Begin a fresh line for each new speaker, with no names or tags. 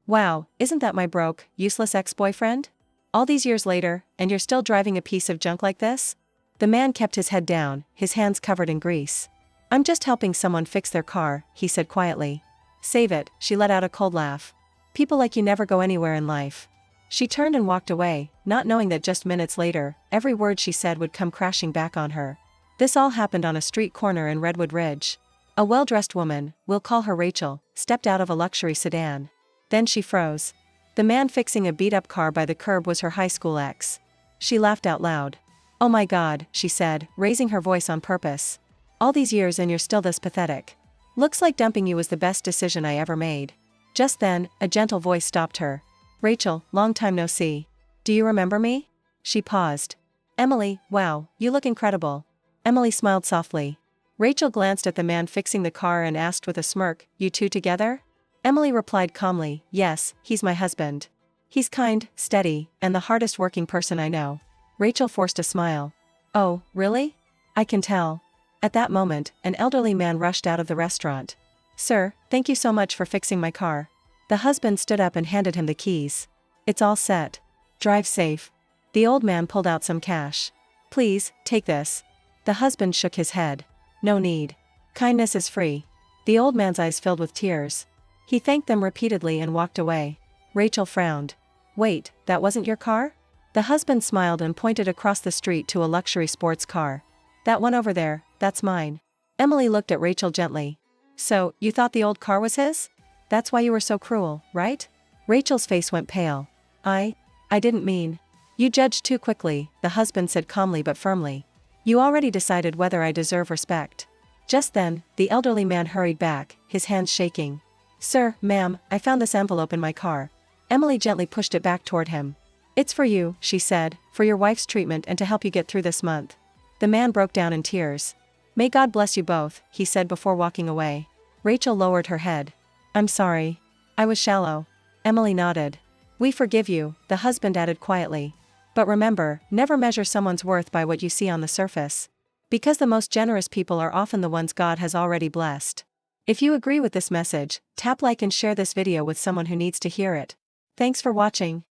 Wow, isn't that my broke, useless ex-boyfriend? All these years later, and you're still driving a piece of junk like this? The man kept his head down, his hands covered in grease. I'm just helping someone fix their car, he said quietly. Save it, she let out a cold laugh. People like you never go anywhere in life. She turned and walked away, not knowing that just minutes later, every word she said would come crashing back on her. This all happened on a street corner in Redwood Ridge. A well-dressed woman, we'll call her Rachel, stepped out of a luxury sedan. Then she froze. The man fixing a beat-up car by the curb was her high school ex. She laughed out loud. Oh my God, she said, raising her voice on purpose. All these years and you're still this pathetic. Looks like dumping you was the best decision I ever made. Just then, a gentle voice stopped her. Rachel, long time no see. Do you remember me? She paused. Emily, wow, you look incredible. Emily smiled softly. Rachel glanced at the man fixing the car and asked with a smirk, you two together? Emily replied calmly, yes, he's my husband. He's kind, steady, and the hardest working person I know. Rachel forced a smile. Oh, really? I can tell. At that moment, an elderly man rushed out of the restaurant. Sir, thank you so much for fixing my car. The husband stood up and handed him the keys. It's all set. Drive safe. The old man pulled out some cash. Please, take this. The husband shook his head. No need. Kindness is free. The old man's eyes filled with tears. He thanked them repeatedly and walked away. Rachel frowned. Wait, that wasn't your car? The husband smiled and pointed across the street to a luxury sports car. That one over there, that's mine. Emily looked at Rachel gently. So, you thought the old car was his? That's why you were so cruel, right? Rachel's face went pale. I didn't mean. You judged too quickly, the husband said calmly but firmly. You already decided whether I deserve respect. Just then, the elderly man hurried back, his hands shaking. Sir, ma'am, I found this envelope in my car. Emily gently pushed it back toward him. It's for you, she said, for your wife's treatment and to help you get through this month. The man broke down in tears. May God bless you both, he said before walking away. Rachel lowered her head. I'm sorry. I was shallow. Emily nodded. We forgive you, the husband added quietly. But remember, never measure someone's worth by what you see on the surface. Because the most generous people are often the ones God has already blessed. If you agree with this message, tap like and share this video with someone who needs to hear it. Thanks for watching.